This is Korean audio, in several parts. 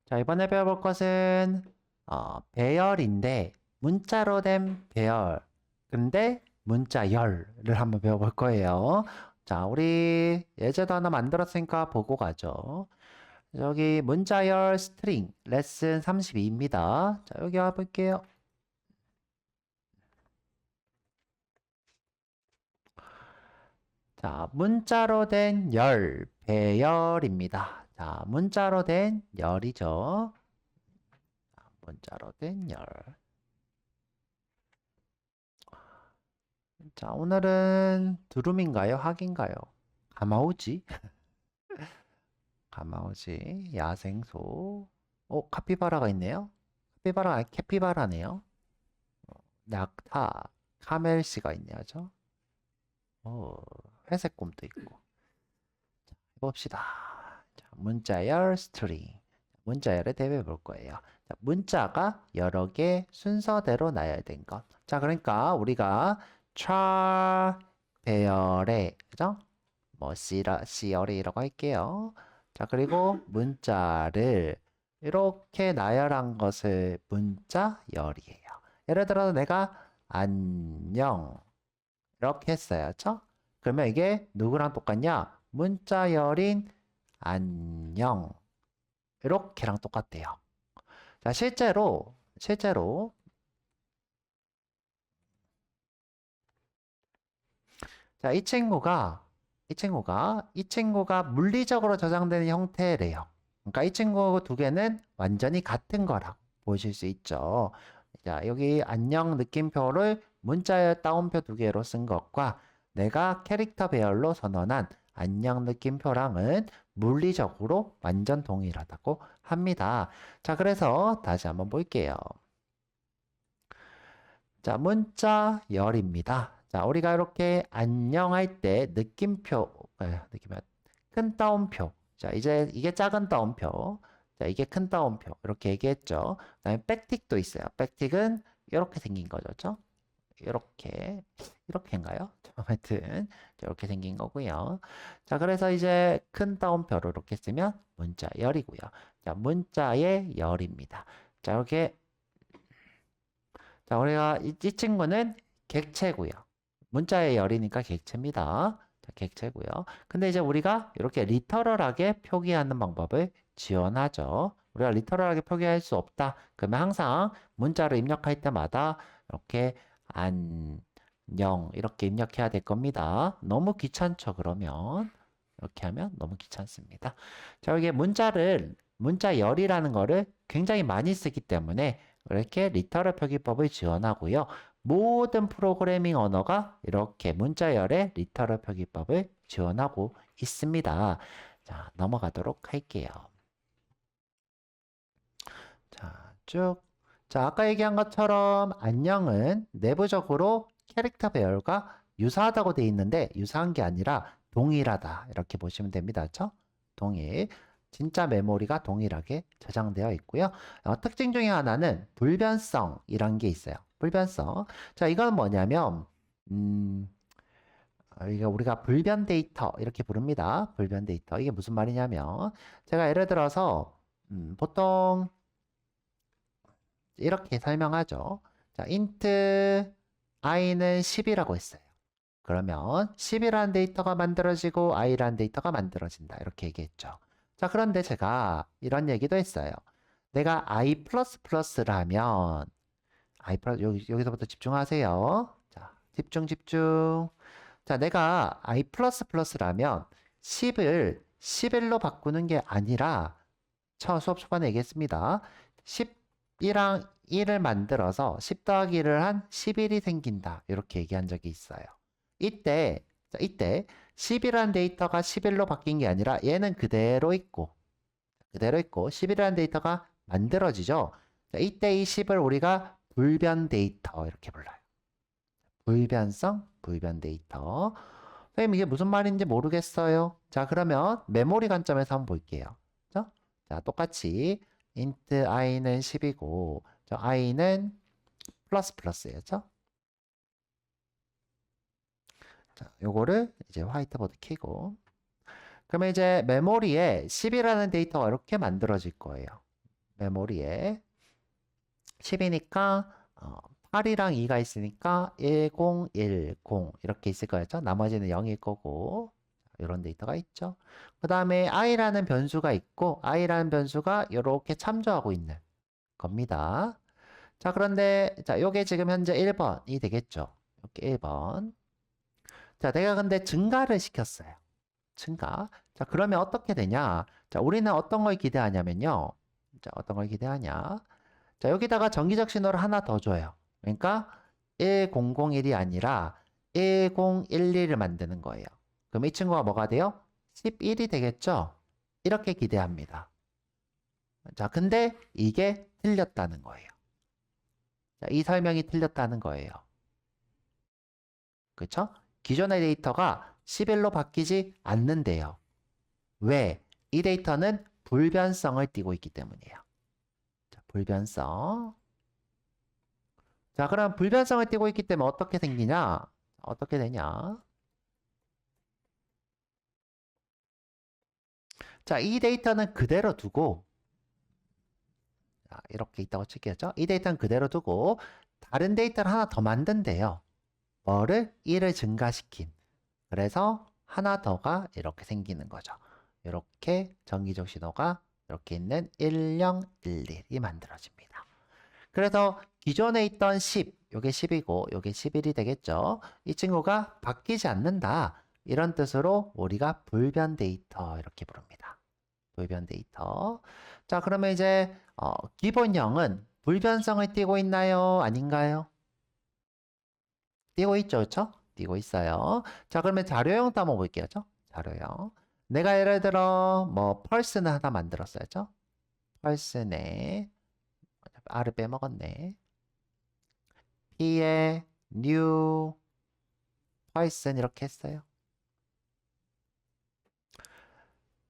자, 이번에 배워볼 것은 배열인데 문자로 된 배열. 근데 문자 열을 한번 배워볼 거예요. 자, 우리 예제도 하나 만들었으니까 보고 가죠. 여기 문자열 스트링 레슨 32입니다. 자, 여기 와볼게요. 자, 문자로 된 열, 배열입니다. 자, 문자로 된 열이죠. 문자로 된 열. 자, 오늘은 두rum인가요? 학인가요? 가마우지? 가마우지, 야생소. 카피바라가 있네요? 카피바라, 아니, 캐피바라네요? 낙타, 카멜씨가 있네요, 저. 오, 회색 곰도 있고. 해봅시다. 자, 문자열 스트링. 문자열을 대비해 볼 거예요. 자, 문자가 여러 개 순서대로 나열된 것. 자, 그러니까 우리가 차 배열에, 그죠? 뭐, 시열이라고 할게요. 자, 그리고 문자를 이렇게 나열한 것을 문자열이에요. 예를 들어서 내가 안녕 이렇게 했어요. 그쵸? 그러면 이게 누구랑 똑같냐? 문자열인 안녕 이렇게랑 똑같대요. 자, 실제로 자, 이 친구가 물리적으로 저장되는 형태래요. 그러니까 이 친구 두 개는 완전히 같은 거라고 보실 수 있죠. 자, 여기 안녕 느낌표를 문자열 따옴표 두 개로 쓴 것과 내가 캐릭터 배열로 선언한 안녕 느낌표랑은 물리적으로 완전 동일하다고 합니다. 자, 그래서 다시 한번 볼게요. 자, 문자열입니다. 자, 우리가 이렇게 안녕할 때 큰 따옴표. 자, 이제 이게 작은 따옴표. 자, 이게 큰 따옴표. 이렇게 얘기했죠. 그다음에 백틱도 있어요. 백틱은 이렇게 생긴 거죠. 그렇죠? 이렇게인가요? 하여튼 이렇게 생긴 거고요. 자, 그래서 이제 큰 따옴표로 이렇게 쓰면 문자열이고요. 자, 문자의 열입니다. 자, 이렇게 자, 우리가 이 친구는 객체고요. 문자의 열이니까 객체입니다. 자, 객체고요. 근데 이제 우리가 이렇게 리터럴하게 표기하는 방법을 지원하죠. 우리가 리터럴하게 표기할 수 없다. 그러면 항상 문자를 입력할 때마다 이렇게 안녕 이렇게 입력해야 될 겁니다. 너무 귀찮죠, 그러면. 이렇게 하면 너무 귀찮습니다. 자, 이게 문자열이라는 거를 굉장히 많이 쓰기 때문에 이렇게 리터럴 표기법을 지원하고요. 모든 프로그래밍 언어가 이렇게 문자열의 리터럴 표기법을 지원하고 있습니다. 자, 넘어가도록 할게요. 자, 쭉. 자, 아까 얘기한 것처럼 안녕은 내부적으로 캐릭터 배열과 유사하다고 되어 있는데 유사한 게 아니라 동일하다. 이렇게 보시면 됩니다. 그렇죠? 동일. 진짜 메모리가 동일하게 저장되어 있고요. 특징 중에 하나는 불변성이란 게 있어요. 불변성. 자, 이건 뭐냐면 이게 우리가 불변 데이터 이렇게 부릅니다. 불변 데이터. 이게 무슨 말이냐면 제가 예를 들어서 보통 이렇게 설명하죠. 자, int i는 10이라고 했어요. 그러면 10이라는 데이터가 만들어지고 i라는 데이터가 만들어진다. 이렇게 얘기했죠. 자, 그런데 제가 이런 얘기도 했어요. 내가 i++를 하면 여기서부터 집중하세요. 자, 집중. 자, 내가 i++를 하면 10을 11로 바꾸는 게 아니라 수업 초반에 얘기했습니다. 10이랑 1을 만들어서 10 더하기 1을 한 11이 생긴다. 이렇게 얘기한 적이 있어요. 이때 10이라는 데이터가 11로 바뀐 게 아니라 얘는 그대로 있고 11이라는 데이터가 만들어지죠. 자, 이때 이 10을 우리가 불변 데이터 이렇게 불러요. 불변 데이터. 선생님 이게 무슨 말인지 모르겠어요. 자, 그러면 메모리 관점에서 한번 볼게요. 그죠? 자, 똑같이 int i는 10이고 저 i는 플러스예요. 그죠? 자, 요거를 이제 화이트보드 켜고 그러면 이제 메모리에 10이라는 데이터가 이렇게 만들어질 거예요. 메모리에 10이니까 8이랑 2가 있으니까 1010 이렇게 있을 거였죠. 나머지는 0일 거고 이런 데이터가 있죠. 그 다음에 i라는 변수가 있고 i라는 변수가 이렇게 참조하고 있는 겁니다. 자, 그런데 자, 요게 지금 현재 1번이 되겠죠. 이렇게 1번. 자, 내가 근데 증가를 시켰어요. 증가. 자, 그러면 어떻게 되냐? 자, 우리는 어떤 걸 기대하냐면요. 자, 어떤 걸 기대하냐? 자, 여기다가 정기적 신호를 하나 더 줘요. 그러니까 1001이 아니라 1011을 만드는 거예요. 그럼 이 친구가 뭐가 돼요? 11이 되겠죠? 이렇게 기대합니다. 자, 근데 이게 틀렸다는 거예요. 자, 이 설명이 틀렸다는 거예요. 그렇죠? 기존의 데이터가 11로 바뀌지 않는데요. 왜? 이 데이터는 불변성을 띠고 있기 때문이에요. 자, 불변성. 자, 그럼 불변성을 띠고 있기 때문에 어떻게 생기냐? 어떻게 되냐? 자, 이 데이터는 그대로 두고 자, 이렇게 있다고 칠게요. 이 데이터는 그대로 두고 다른 데이터를 하나 더 만든대요. 뭐를? 1을 증가시킨. 그래서 하나 더가 이렇게 생기는 거죠. 이렇게 정기적 신호가 이렇게 있는 1011이 만들어집니다. 그래서 기존에 있던 10, 요게 10이고 요게 11이 되겠죠. 이 친구가 바뀌지 않는다. 이런 뜻으로 우리가 불변 데이터 이렇게 부릅니다. 불변 데이터. 자, 그러면 이제 기본형은 불변성을 띠고 있나요? 아닌가요? 띄고 있죠, 그렇죠? 띄고 있어요. 자, 그러면 자료형도 한번 볼게요, 그렇죠? 자료형. 내가 예를 들어 뭐 펄스는 하나 만들었어요, 펄스네. R을 빼먹었네. P에 new 펄슨 이렇게 했어요.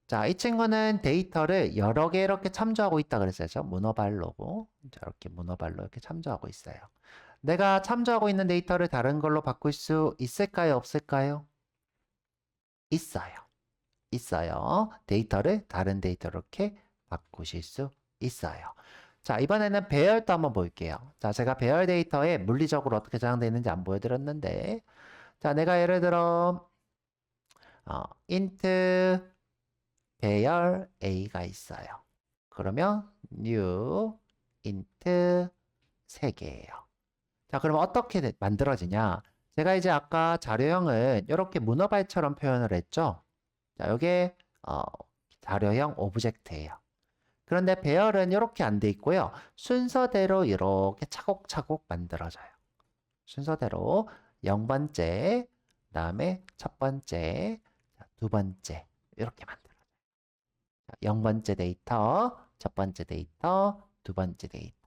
자, 이 친구는 데이터를 여러 개 이렇게 참조하고 있다 그랬어요. 문어발로고. 자, 이렇게 문어발로 이렇게 참조하고 있어요. 내가 참조하고 있는 데이터를 다른 걸로 바꿀 수 있을까요? 없을까요? 있어요. 있어요. 데이터를 다른 데이터로 이렇게 바꾸실 수 있어요. 자, 이번에는 배열도 한번 볼게요. 자, 제가 배열 데이터에 물리적으로 어떻게 저장되어 있는지 안 보여드렸는데 자, 내가 예를 들어 int 배열 a가 있어요. 그러면 new int 3개예요. 자, 그러면 어떻게 만들어지냐? 제가 이제 아까 자료형은 이렇게 문어발처럼 표현을 했죠? 자, 이게 자료형 오브젝트예요. 그런데 배열은 이렇게 안 돼 있고요. 순서대로 이렇게 차곡차곡 만들어져요. 순서대로 0번째, 그다음에 첫 번째, 두 번째 이렇게 만들어져요. 0번째 데이터, 첫 번째 데이터, 두 번째 데이터.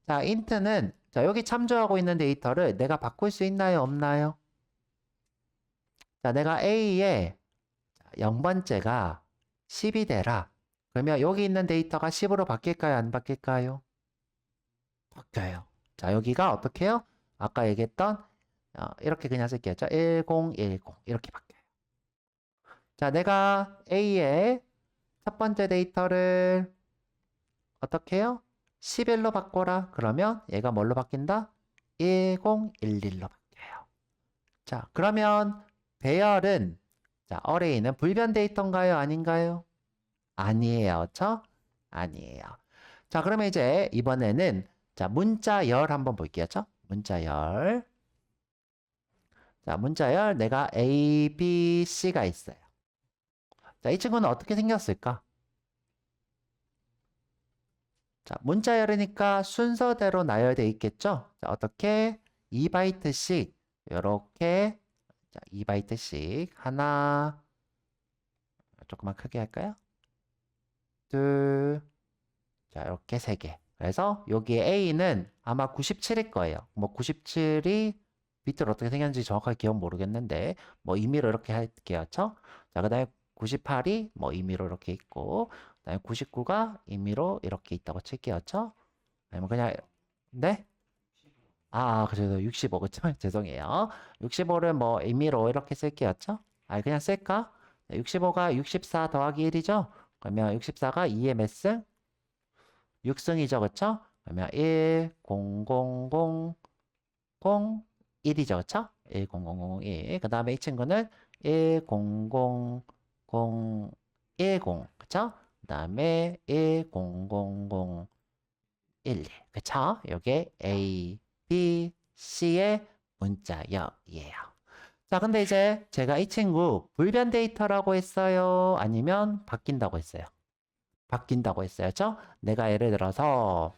자, int는 자, 여기 참조하고 있는 데이터를 내가 바꿀 수 있나요? 없나요? 자, 내가 A에 0번째가 10이 되라. 그러면 여기 있는 데이터가 10으로 바뀔까요? 안 바뀔까요? 바뀌어요. 자, 여기가 어떻게 해요? 아까 얘기했던 이렇게 그냥 쓸게요. 1010 이렇게 바뀌어요. 자, 내가 A의 첫 번째 데이터를 어떻게 해요? 11로 바꿔라. 그러면 얘가 뭘로 바뀐다? 1011로 바뀌어요. 자, 그러면 배열은 자, 어레이는 불변 데이터인가요? 아닌가요? 아니에요. 그렇죠? 아니에요. 자, 그러면 이제 이번에는 자, 문자열 한번 볼게요. 그렇죠? 문자열. 자, 문자열 내가 A, B, C가 있어요. 자, 이 친구는 어떻게 생겼을까? 자, 문자열이니까 순서대로 나열되어 있겠죠? 자, 어떻게? 2바이트씩 이렇게 자, 2바이트씩 하나 조금만 크게 할까요? 둘, 자, 이렇게 3개. 그래서 여기에 A는 아마 97일 거예요. 뭐 97이 비트로 어떻게 생겼는지 정확하게 기억 모르겠는데 뭐 임의로 이렇게 할게요. 자, 그다음에 98이 뭐 임의로 이렇게 있고 그다음에 99가 임의로 이렇게 있다고 칠게요. 아니면 그냥 네? 그래도 65, 그쵸? 죄송해요. 65를 뭐 임의로 이렇게 쓸게요. 그냥 쓸까? 65가 64 더하기 1이죠? 그러면 64가 2의 몇 승? 6승이죠. 그쵸? 그러면 1, 0, 0, 0, 0, 1이죠. 그쵸? 1, 0, 0, 0, 1. 그 다음에 이 친구는 1, 0, 0, 0, 1, 0. 그쵸? 그 다음에 1, 0, 0, 0, 1, 2. 그쵸? 요게 A, B, C의 문자열이에요. 자, 근데 이제 제가 이 친구 불변 데이터라고 했어요? 아니면 바뀐다고 했어요? 바뀐다고 했어요. 그쵸? 내가 예를 들어서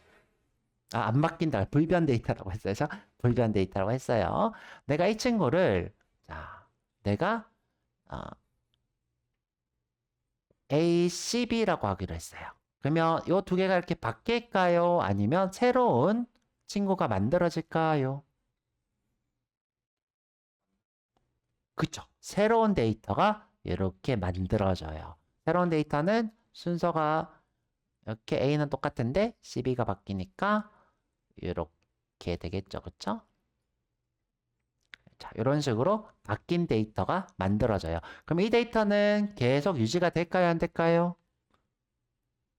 안 바뀐다. 불변 데이터라고 했어요. 그쵸? 불변 데이터라고 했어요. 내가 이 친구를 자, 내가 ACB라고 하기로 했어요. 그러면 이 두 개가 이렇게 바뀔까요? 아니면 새로운 친구가 만들어질까요? 그쵸? 새로운 데이터가 이렇게 만들어져요. 새로운 데이터는 순서가 이렇게 A는 똑같은데 CB가 바뀌니까 이렇게 되겠죠. 그쵸? 자, 이런 식으로 바뀐 데이터가 만들어져요. 그럼 이 데이터는 계속 유지가 될까요? 안 될까요?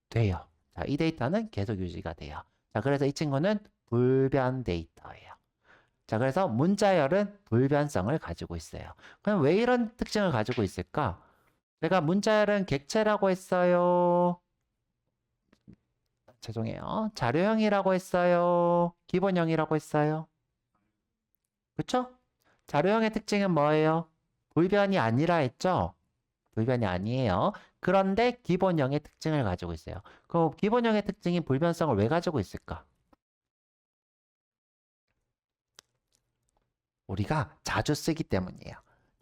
돼요. 자, 이 데이터는 계속 유지가 돼요. 자, 그래서 이 친구는 불변 데이터예요. 자, 그래서 문자열은 불변성을 가지고 있어요. 그럼 왜 이런 특징을 가지고 있을까? 제가 문자열은 객체라고 했어요. 죄송해요. 자료형이라고 했어요. 기본형이라고 했어요. 그쵸? 자료형의 특징은 뭐예요? 불변이 아니라 했죠? 불변이 아니에요. 그런데 기본형의 특징을 가지고 있어요. 그럼 기본형의 특징인 불변성을 왜 가지고 있을까? 우리가 자주 쓰기 때문이에요.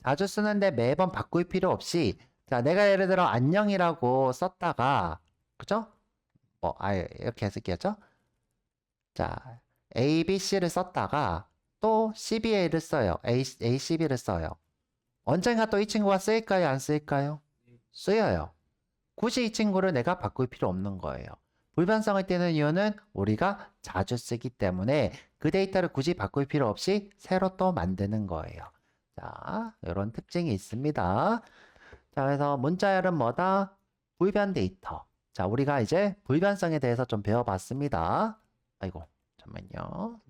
자주 쓰는데 매번 바꿀 필요 없이 자, 내가 예를 들어 안녕이라고 썼다가 그죠? 이렇게 쓸게요. 자, A, B, C를 썼다가 또 CBA를 써요. A, CB를 써요. 언젠가 또 이 친구가 쓰일까요? 안 쓰일까요? 쓰여요. 굳이 이 친구를 내가 바꿀 필요 없는 거예요. 불변성을 띠는 이유는 우리가 자주 쓰기 때문에 그 데이터를 굳이 바꿀 필요 없이 새로 또 만드는 거예요. 자, 이런 특징이 있습니다. 자, 그래서 문자열은 뭐다? 불변 데이터. 자, 우리가 이제 불변성에 대해서 좀 배워봤습니다. 아이고, 잠깐만요.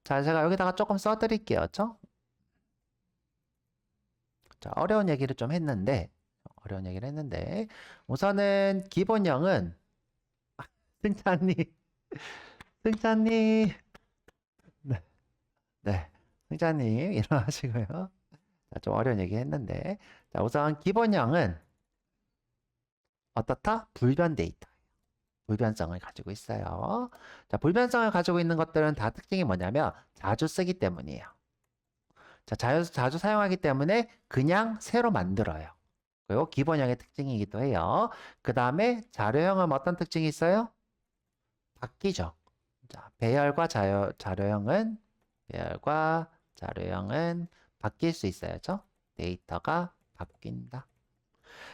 자, 제가 여기다가 조금 써드릴게요. 자, 어려운 얘기를 했는데, 우선은 기본형은, 승찬님, 승찬님, 네, 네, 승찬님, 일어나시고요. 자, 좀 어려운 얘기 했는데, 자, 우선 기본형은 어떻다? 불변 데이터. 불변성을 가지고 있어요. 자, 불변성을 가지고 있는 것들은 다 특징이 뭐냐면, 자주 쓰기 때문이에요. 자, 자주 사용하기 때문에 그냥 새로 만들어요. 그리고 기본형의 특징이기도 해요. 그 다음에 자료형은 어떤 특징이 있어요? 바뀌죠. 자, 배열과 자료형은 바뀔 수 있어요. 데이터가 바뀐다.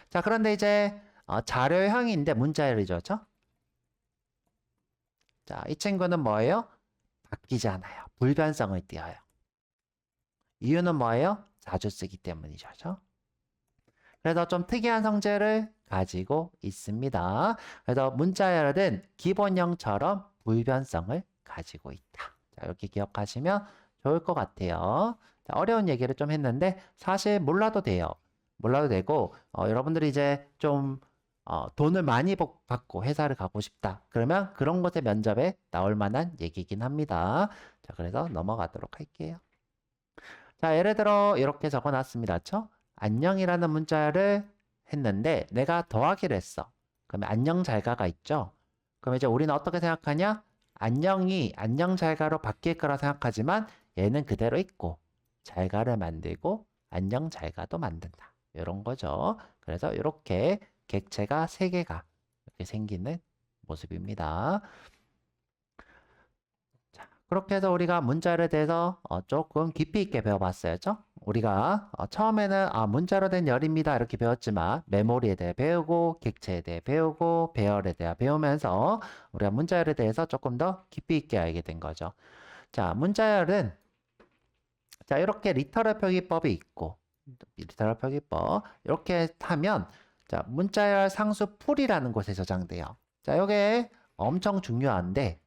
자, 그런데 이제 자료형인데 문자열이죠. 자, 이 친구는 뭐예요? 바뀌지 않아요. 불변성을 띠어요. 이유는 뭐예요? 자주 쓰기 때문이죠. 그래서 좀 특이한 성질을 가지고 있습니다. 그래서 문자열은 기본형처럼 불변성을 가지고 있다. 자, 이렇게 기억하시면 좋을 것 같아요. 자, 어려운 얘기를 좀 했는데 사실 몰라도 돼요. 몰라도 되고 여러분들이 이제 좀 돈을 많이 받고 회사를 가고 싶다. 그러면 그런 곳의 면접에 나올 만한 얘기긴 합니다. 자, 그래서 넘어가도록 할게요. 자, 예를 들어 이렇게 적어놨습니다. 안녕이라는 문자를 했는데 내가 더하기를 했어. 그러면 안녕 잘가가 있죠. 그럼 이제 우리는 어떻게 생각하냐? 안녕이 안녕 잘가로 바뀔 거라 생각하지만 얘는 그대로 있고 잘가를 만들고 안녕 잘가도 만든다. 이런 거죠. 그래서 이렇게 객체가 3개가 이렇게 생기는 모습입니다. 자, 그렇게 해서 우리가 문자열에 대해서 조금 깊이 있게 배워봤어요. 우리가 처음에는 문자로 된 열입니다 이렇게 배웠지만 메모리에 대해 배우고 객체에 대해 배우고 배열에 대해 배우면서 우리가 문자열에 대해서 조금 더 깊이 있게 알게 된 거죠. 자, 문자열은 자, 이렇게 리터럴 표기법이 있고 리터럴 표기법 이렇게 하면 자, 문자열 상수 풀이라는 곳에 저장돼요. 자, 요게 엄청 중요한데,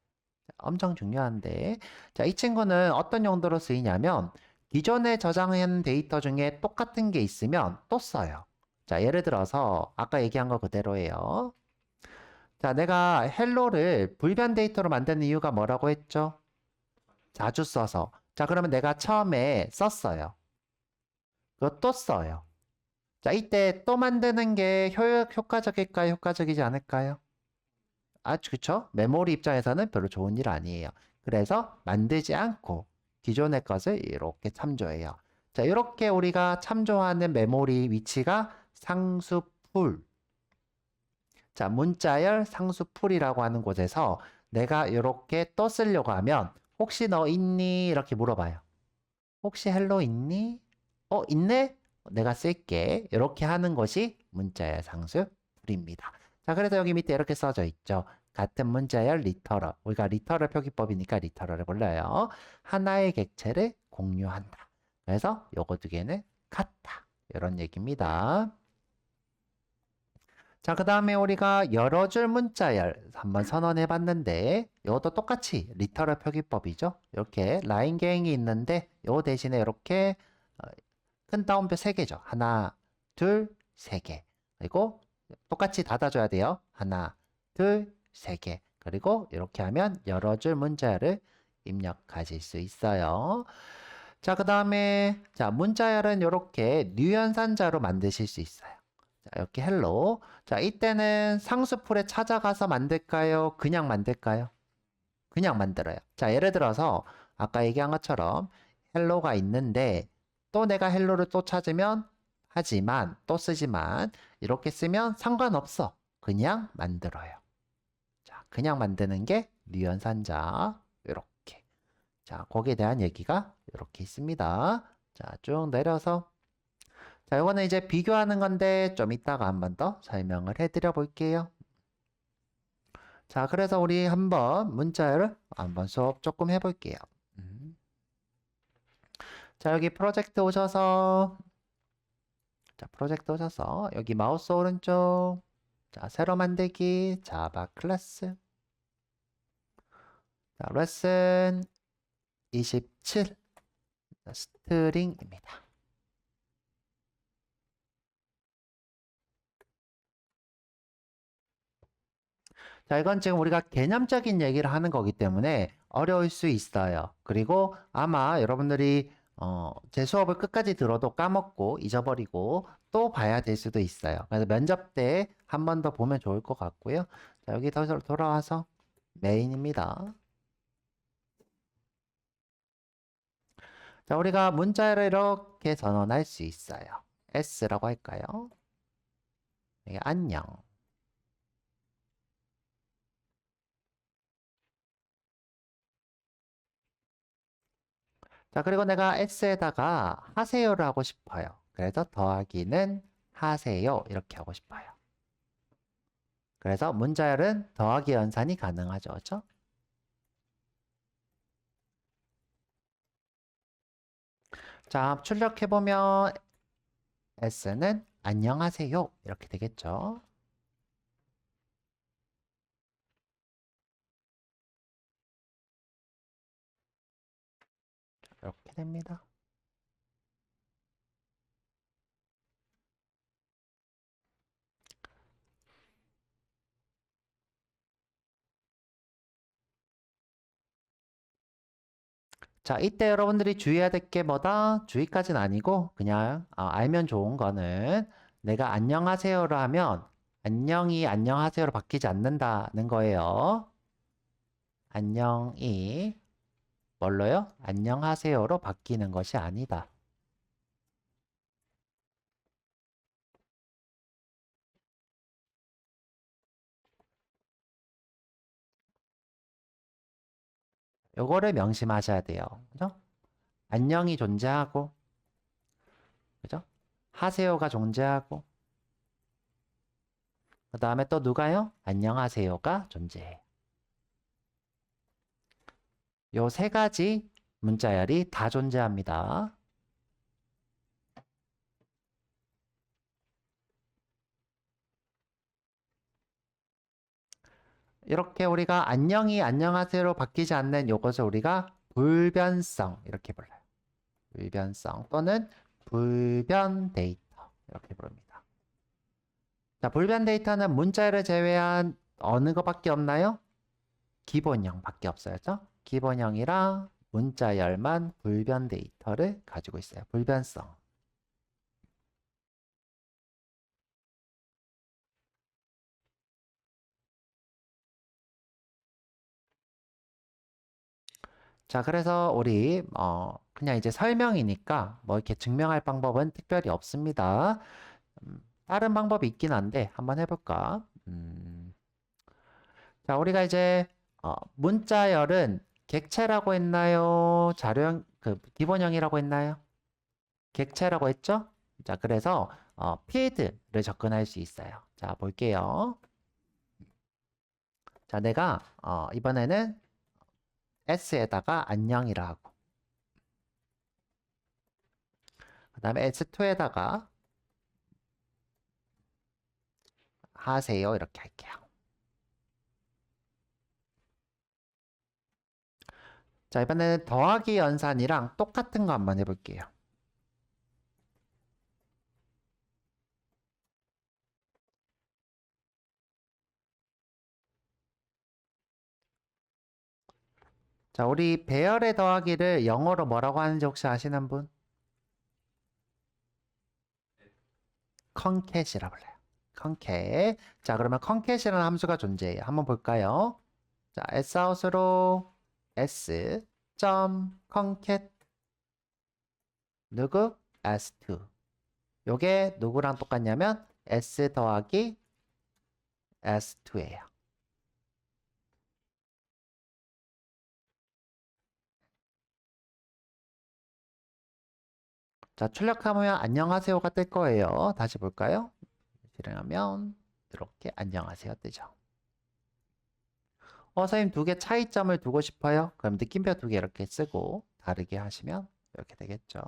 자, 이 친구는 어떤 용도로 쓰이냐면, 기존에 저장한 데이터 중에 똑같은 게 있으면 또 써요. 자, 예를 들어서, 아까 얘기한 거 그대로예요. 자, 내가 헬로를 불변 데이터로 만드는 이유가 뭐라고 했죠? 자주 써서. 자, 그러면 내가 처음에 썼어요. 그거 또 써요. 자, 이때 또 만드는 게 효과적일까요? 효과적이지 않을까요? 아, 그쵸? 메모리 입장에서는 별로 좋은 일 아니에요. 그래서 만들지 않고 기존의 것을 이렇게 참조해요. 자, 이렇게 우리가 참조하는 메모리 위치가 상수풀. 자, 문자열 상수풀이라고 하는 곳에서 내가 이렇게 또 쓰려고 하면 혹시 너 있니? 이렇게 물어봐요. 혹시 헬로 있니? 있네? 내가 쓸게. 이렇게 하는 것이 문자열 상수풀입니다. 자, 그래서 여기 밑에 이렇게 써져 있죠. 같은 문자열 리터럴. 우리가 리터럴 표기법이니까 리터럴을 불러요. 하나의 객체를 공유한다. 그래서 요거 두 개는 같다. 이런 얘기입니다. 자, 그 다음에 우리가 여러 줄 문자열 한번 선언해 봤는데 이것도 똑같이 리터럴 표기법이죠. 이렇게 라인 계행이 있는데 요 대신에 이렇게 큰 따옴표 3개죠. 하나, 둘, 3개. 그리고 똑같이 닫아줘야 돼요. 하나, 둘, 3개. 그리고 이렇게 하면 여러 줄 문자열을 입력하실 수 있어요. 자, 그 다음에 자 문자열은 이렇게 뉴연산자로 만드실 수 있어요. 자, 이렇게 헬로. 자, 이때는 상수풀에 찾아가서 만들까요? 그냥 만들까요? 그냥 만들어요. 자, 예를 들어서 아까 얘기한 것처럼 헬로가 있는데 또 내가 헬로를 또 찾으면 하지만 또 쓰지만 이렇게 쓰면 상관없어. 그냥 만들어요. 자, 그냥 만드는 게 뉴연산자. 이렇게. 자, 거기에 대한 얘기가 이렇게 있습니다. 자, 쭉 내려서 자, 이거는 이제 비교하는 건데 좀 이따가 한 번 더 설명을 해드려 볼게요. 자, 그래서 우리 한번 문자를 한번 수업 조금 해볼게요. 음. 자, 여기 프로젝트 오셔서 자, 프로젝트 오셔서 여기 마우스 오른쪽 자, 새로 만들기 자바 클래스 자, 레슨 27 스트링입니다. 자, 이건 지금 우리가 개념적인 얘기를 하는 거기 때문에 어려울 수 있어요. 그리고 아마 여러분들이 제 수업을 끝까지 들어도 까먹고 잊어버리고 또 봐야 될 수도 있어요. 그래서 면접 때 한 번 더 보면 좋을 것 같고요. 자, 여기 다시 돌아와서 메인입니다. 자, 우리가 문자를 이렇게 전원할 수 있어요. S라고 할까요? 네, 안녕. 자, 그리고 내가 S에다가 하세요를 하고 싶어요. 그래서 더하기는 하세요. 이렇게 하고 싶어요. 그래서 문자열은 더하기 연산이 가능하죠. 그렇죠? 자, 출력해보면 S는 안녕하세요. 이렇게 되겠죠. 이렇게 됩니다. 자, 이때 여러분들이 주의해야 될 게 뭐다? 주의까지는 아니고 그냥 알면 좋은 거는 내가 안녕하세요를 하면 안녕이 안녕하세요로 바뀌지 않는다는 거예요. 안녕이 뭘로요? 안녕하세요로 바뀌는 것이 아니다. 요거를 명심하셔야 돼요. 그죠? 안녕이 존재하고, 그죠? 하세요가 존재하고, 그 다음에 또 누가요? 안녕하세요가 존재해요. 요 세 가지 문자열이 다 존재합니다. 이렇게 우리가 안녕이 안녕하세요로 바뀌지 않는 요것을 우리가 불변성 이렇게 불러요. 불변성 또는 불변 데이터 이렇게 부릅니다. 자, 불변 데이터는 문자를 제외한 어느 것밖에 없나요? 기본형밖에 없어요. 기본형이랑 문자열만 불변 데이터를 가지고 있어요. 불변성. 자, 그래서 우리 그냥 이제 설명이니까 뭐 이렇게 증명할 방법은 특별히 없습니다. 다른 방법이 있긴 한데 한번 해볼까? 자, 우리가 이제 문자열은 객체라고 했나요? 자료형 기본형이라고 했나요? 객체라고 했죠? 자, 그래서 필드를 접근할 수 있어요. 자, 볼게요. 자, 내가 이번에는 S에다가 안녕이라 하고 그 다음에 S2에다가 하세요 이렇게 할게요. 자, 이번에는 더하기 연산이랑 똑같은 거 한번 해볼게요. 자, 우리 배열의 더하기를 영어로 뭐라고 하는지 혹시 아시는 분? 컨캣이라 불러요. 컨캣. 자, 그러면 컨캣이라는 함수가 존재해요. 한번 볼까요? 자, sout으로 s concat 누구? s2. 요게 누구랑 똑같냐면 s 더하기 s2예요. 자, 출력하면 안녕하세요가 뜰 거예요. 다시 볼까요? 실행하면 이렇게 안녕하세요 뜨죠. 선생님 두 개 차이점을 두고 싶어요? 그럼 느낌표 두 개 이렇게 쓰고 다르게 하시면 이렇게 되겠죠.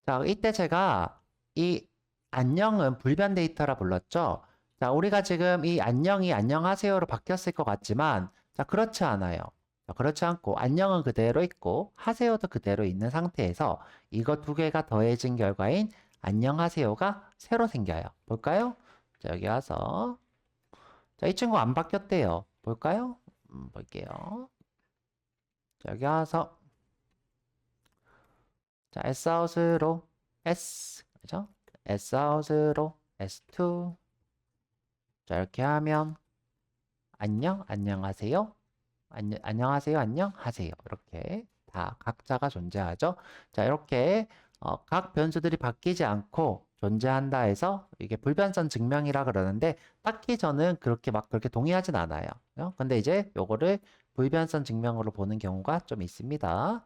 자, 이때 제가 이 안녕은 불변 데이터라 불렀죠. 자, 우리가 지금 이 안녕이 안녕하세요로 바뀌었을 것 같지만 자, 그렇지 않아요. 자, 그렇지 않고 안녕은 그대로 있고 하세요도 그대로 있는 상태에서 이거 두 개가 더해진 결과인 안녕하세요가 새로 생겨요. 볼까요? 자, 여기 와서 자, 이 친구 안 바뀌었대요. 볼까요? 볼게요. 자, 여기 와서 자, Sout으로 S 그죠? Sout으로 S2 자, 이렇게 하면 안녕, 안녕하세요. 안녕하세요, 안녕하세요. 이렇게 다 각자가 존재하죠. 자, 이렇게 각 변수들이 바뀌지 않고 존재한다 해서 이게 불변성 증명이라 그러는데 딱히 저는 그렇게 막 그렇게 동의하진 않아요. 근데 이제 요거를 불변성 증명으로 보는 경우가 좀 있습니다.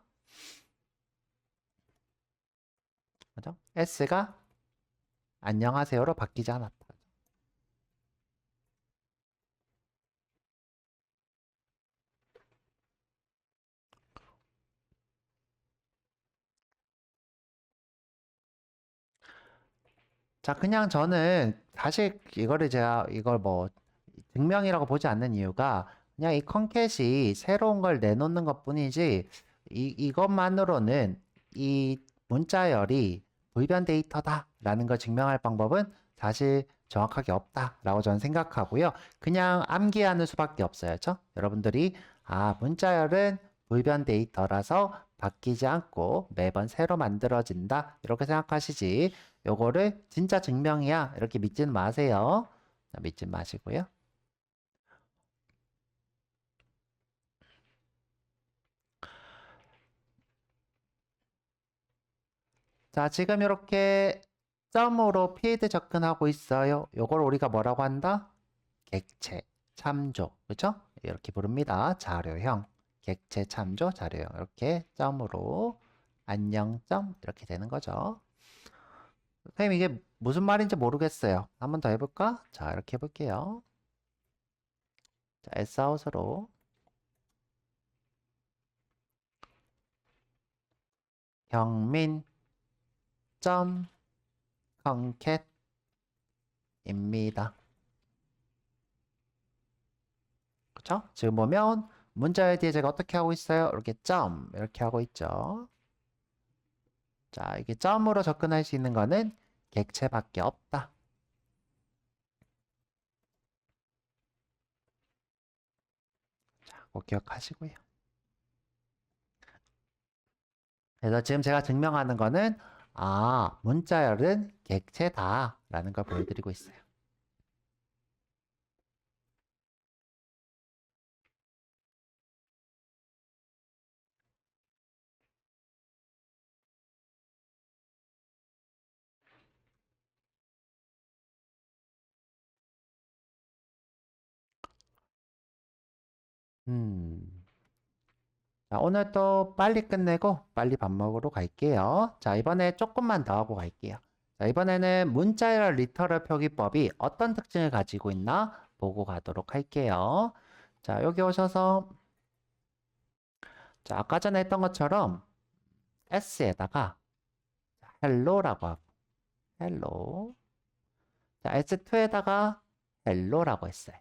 그죠? S가 안녕하세요로 바뀌지 않았다. 자, 그냥 저는 사실 이거를 제가 이걸 뭐 증명이라고 보지 않는 이유가 그냥 이 컨캣이 새로운 걸 내놓는 것뿐이지 이것만으로는 이 문자열이 불변 데이터다라는 걸 증명할 방법은 사실 정확하게 없다라고 저는 생각하고요. 그냥 암기하는 수밖에 없어요. 그렇죠? 여러분들이 문자열은 불변 데이터라서 바뀌지 않고 매번 새로 만들어진다 이렇게 생각하시지 요거를 진짜 증명이야 이렇게 믿지는 마세요. 믿지 마시고요. 자, 지금 이렇게 점으로 필드 접근하고 있어요. 요걸 우리가 뭐라고 한다? 객체, 참조, 그렇죠? 이렇게 부릅니다. 자료형, 객체, 참조, 자료형 이렇게 점으로 안녕점 이렇게 되는 거죠. 선생님 이게 무슨 말인지 모르겠어요. 한 번 더 해볼까? 자, 이렇게 해볼게요. 자, S아웃으로 경민 점 concat 입니다. 그쵸? 지금 보면 문자열 뒤에 제가 어떻게 하고 있어요? 이렇게 점 이렇게 하고 있죠. 자, 이게 점으로 접근할 수 있는 거는 객체밖에 없다. 자, 꼭 기억하시고요. 그래서 지금 제가 증명하는 거는 문자열은 객체다라는 걸 보여드리고 있어요. 자, 오늘 또 빨리 끝내고 빨리 밥 먹으러 갈게요. 자, 이번에 조금만 더 하고 갈게요. 자, 이번에는 문자열 리터럴 표기법이 어떤 특징을 가지고 있나 보고 가도록 할게요. 자, 여기 오셔서 자, 아까 전에 했던 것처럼 S에다가 hello라고 하고 hello. 자, S2에다가 hello라고 했어요.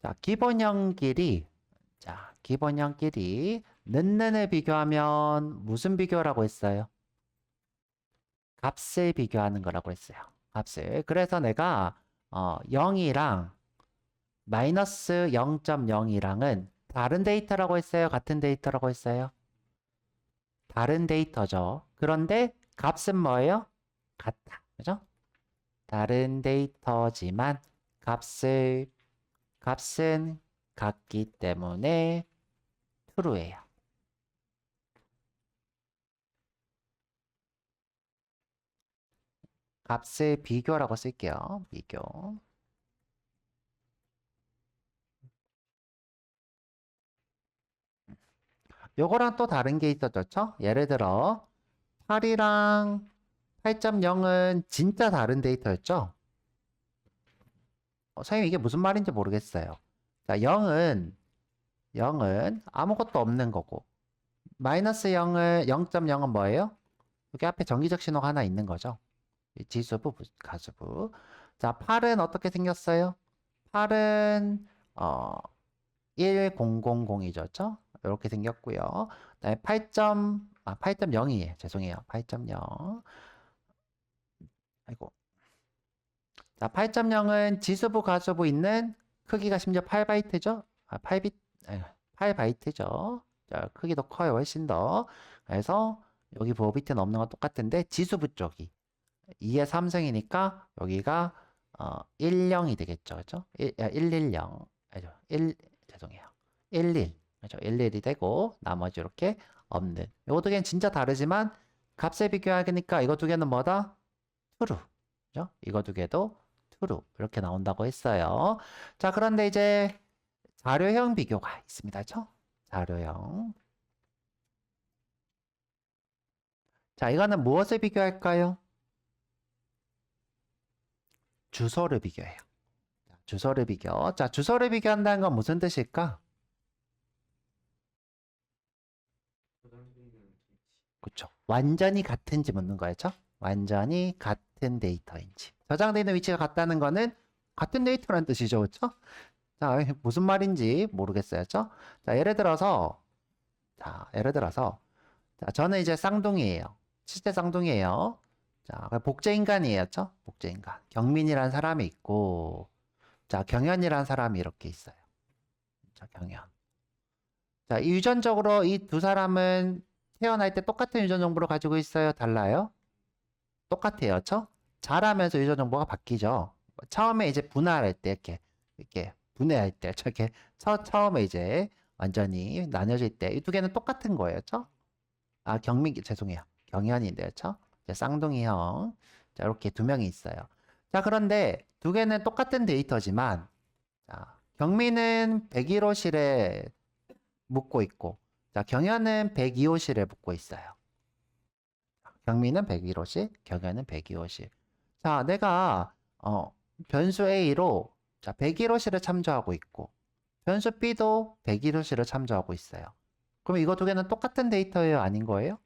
자, 기본형끼리 는을 비교하면 무슨 비교라고 했어요? 값을 비교하는 거라고 했어요. 값을. 그래서 내가 0이랑 마이너스 0.0이랑은 다른 데이터라고 했어요? 같은 데이터라고 했어요? 다른 데이터죠. 그런데 값은 뭐예요? 같다. 그죠? 다른 데이터지만 값은 같기 때문에 true예요. 값을 비교라고 쓸게요. 비교. 요거랑 또 다른 게 있었죠? 예를 들어 8이랑 8.0은 진짜 다른 데이터였죠? 선생님 이게 무슨 말인지 모르겠어요. 자, 0은 아무것도 없는 거고 마이너스 0.0은 뭐예요? 여기 앞에 정기적 신호가 하나 있는 거죠. 지수부, 가수부. 자, 8은 어떻게 생겼어요? 8은 1000이죠. 이렇게 생겼고요. 그다음에 8.0이에요. 죄송해요. 8.0. 아이고. 자, 8.0은 지수부, 가수부 있는 크기가 심지어 8바이트죠? 8바이트죠. 자, 크기도 커요. 훨씬 더. 그래서 여기 4비트는 없는 건 똑같은데 지수부 쪽이 2의 3승이니까 여기가 10이 되겠죠. 그죠? 110. 아니죠. 죄송해요. 11. 그렇죠. 11이 되고 나머지 이렇게 없는. 이거 두 개는 진짜 다르지만 값에 비교하니까 이거 두 개는 뭐다? true. 그죠? 이거 두 개도 true. 이렇게 나온다고 했어요. 자, 그런데 이제 자료형 비교가 있습니다. 그죠? 자료형. 자, 이거는 무엇을 비교할까요? 주소를 비교해요. 주소를 비교. 자, 주소를 비교한다는 건 무슨 뜻일까? 그렇죠. 완전히 같은지 묻는 거였죠. 완전히 같은 데이터인지. 저장되어 있는 위치가 같다는 거는 같은 데이터라는 뜻이죠. 그렇죠? 자, 무슨 말인지 모르겠어요. 그렇죠? 자, 자, 저는 이제 쌍둥이에요. 실제 쌍둥이에요. 자, 복제인간이에요. 그렇죠? 복제인간. 경민이라는 사람이 있고 자, 경현이라는 사람이 이렇게 있어요. 자, 경현. 자, 유전적으로 이 두 사람은 태어날 때 똑같은 유전 정보를 가지고 있어요? 달라요? 똑같아요. 죠 자라면서 유전 정보가 바뀌죠. 처음에 이제 분할할 때 이렇게 분해할 때 저렇게 처음에 이제 완전히 나눠질 때 이 두 개는 똑같은 거예요. 죠 죄송해요. 경현인데요. 죠 쌍둥이 형. 자, 이렇게 두 명이 있어요. 자, 그런데 두 개는 똑같은 데이터지만 자, 경민은 101호실에 묵고 있고 자, 경현은 102호실에 묵고 있어요. 경민은 101호실, 경현은 102호실. 자, 내가 변수 A로 자, 101호실을 참조하고 있고 변수 B도 102도씨를 참조하고 있어요. 그럼 이거 두 개는 똑같은 데이터예요? 아닌 거예요?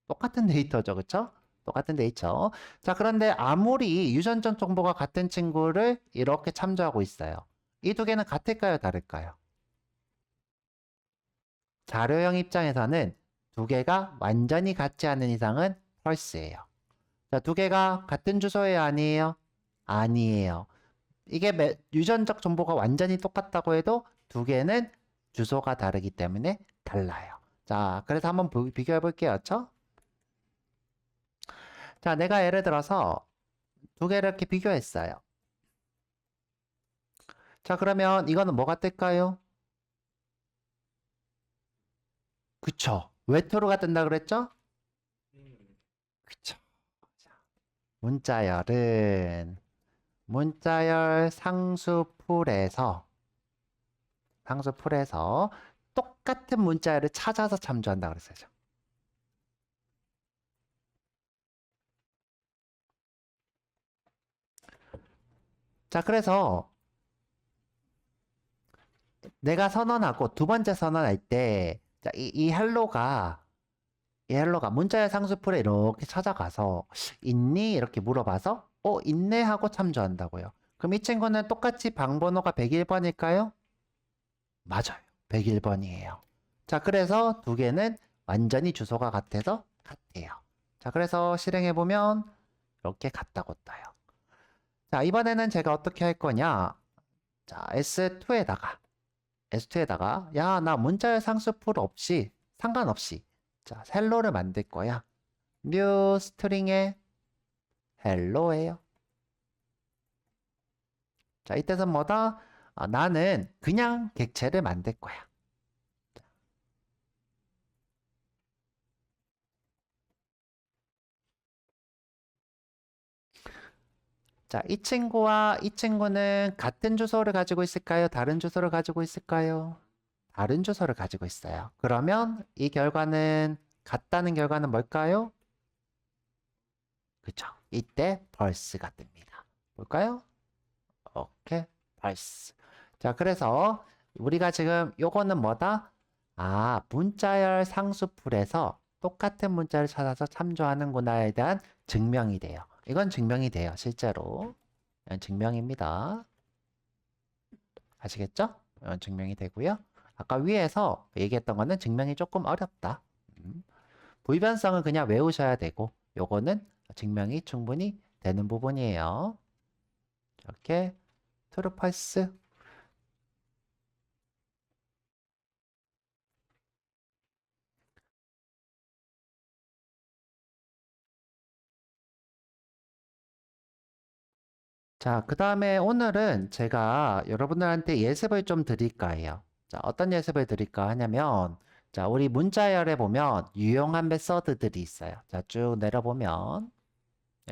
똑같은 데이터죠. 그쵸? 똑같은 데이터. 자, 그런데 아무리 유전적 정보가 같은 친구를 이렇게 참조하고 있어요. 이 두 개는 같을까요? 다를까요? 자료형 입장에서는 두 개가 완전히 같지 않은 이상은 펄스예요. 자, 두 개가 같은 주소예요? 아니에요? 아니에요. 이게 유전적 정보가 완전히 똑같다고 해도 두 개는 주소가 다르기 때문에 달라요. 자, 그래서 한번 비교해 볼게요. 그쵸? 자, 내가 예를 들어서 두 개를 이렇게 비교했어요. 자, 그러면 이거는 뭐가 뜰까요? 그쵸. 외투로가 뜬다 그랬죠? 그쵸. 자, 문자열 상수풀에서 똑같은 문자열을 찾아서 참조한다 그랬어요. 자, 그래서 내가 선언하고 두 번째 선언할 때, 자, 이 헬로가 문자열 상수풀에 이렇게 찾아가서 있니? 이렇게 물어봐서 있네 하고 참조한다고요. 그럼 이 친구는 똑같이 방번호가 101번일까요? 맞아요. 101번이에요. 자, 그래서 두 개는 완전히 주소가 같아서 같아요. 자, 그래서 실행해보면 이렇게 같다고 떠요. 자, 이번에는 제가 어떻게 할 거냐? 자, S2에다가 야, 나 문자열 상수풀 없이 상관없이 자, 헬로를 만들 거야. new 스트링에 헬로예요. 자, 이 뜻은 뭐다? 나는 그냥 객체를 만들 거야. 자, 이 친구와 이 친구는 같은 주소를 가지고 있을까요? 다른 주소를 가지고 있을까요? 다른 주소를 가지고 있어요. 그러면 이 결과는 같다는 결과는 뭘까요? 그쵸. 이때 벌스가 뜹니다. 볼까요? 오케이. 벌스. 자, 그래서 우리가 지금 요거는 뭐다? 문자열 상수풀에서 똑같은 문자를 찾아서 참조하는구나에 대한 증명이 돼요. 이건 증명이 돼요. 실제로. 이건 증명입니다. 아시겠죠? 이건 증명이 되고요. 아까 위에서 얘기했던 거는 증명이 조금 어렵다. 불변성은 그냥 외우셔야 되고 요거는 증명이 충분히 되는 부분이에요. 이렇게 true, false. 자, 그 다음에 오늘은 제가 여러분들한테 예습을 좀 드릴까 해요. 자, 어떤 예습을 드릴까 하냐면, 자, 우리 문자열에 보면 유용한 메서드들이 있어요. 자, 쭉 내려보면,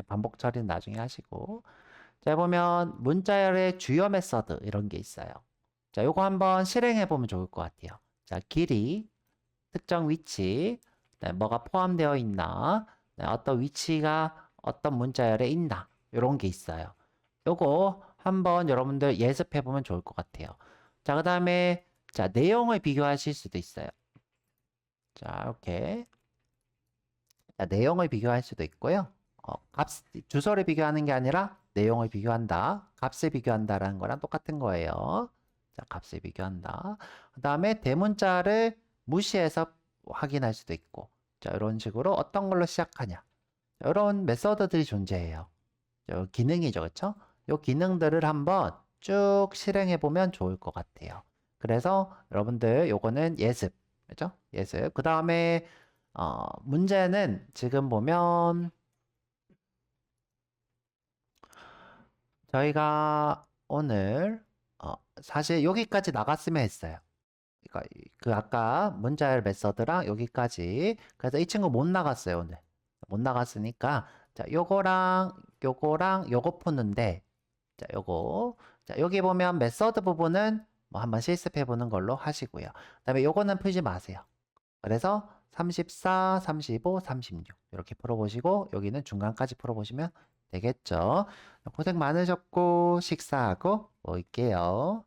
반복 처리는 나중에 하시고, 자, 보면 문자열의 주요 메서드 이런 게 있어요. 자, 요거 한번 실행해 보면 좋을 것 같아요. 자, 길이, 특정 위치, 네, 뭐가 포함되어 있나, 네, 어떤 위치가 어떤 문자열에 있나, 이런 게 있어요. 요거 한번 여러분들 예습해 보면 좋을 것 같아요. 자, 그 다음에 자, 내용을 비교하실 수도 있어요. 자, 이렇게 자, 내용을 비교할 수도 있고요. 주소를 비교하는 게 아니라 내용을 비교한다. 값을 비교한다라는 거랑 똑같은 거예요. 자, 값을 비교한다. 그 다음에 대문자를 무시해서 확인할 수도 있고. 자, 이런 식으로 어떤 걸로 시작하냐. 자, 이런 메서드들이 존재해요. 기능이죠. 그렇죠? 이 기능들을 한번 쭉 실행해 보면 좋을 것 같아요. 그래서 여러분들 요거는 예습. 그죠? 예습. 그 다음에 문제는 지금 보면 저희가 오늘 사실 여기까지 나갔으면 했어요. 그러니까 그 아까 문자열 메서드랑 여기까지. 그래서 이 친구 못 나갔어요, 오늘. 못 나갔으니까 자, 요거랑 요거 푸는데 자, 요거. 자, 여기 보면 메서드 부분은 뭐 한번 실습해 보는 걸로 하시고요. 그다음에 요거는 풀지 마세요. 그래서 34, 35, 36 이렇게 풀어보시고 여기는 중간까지 풀어보시면 되겠죠. 고생 많으셨고 식사하고 올게요.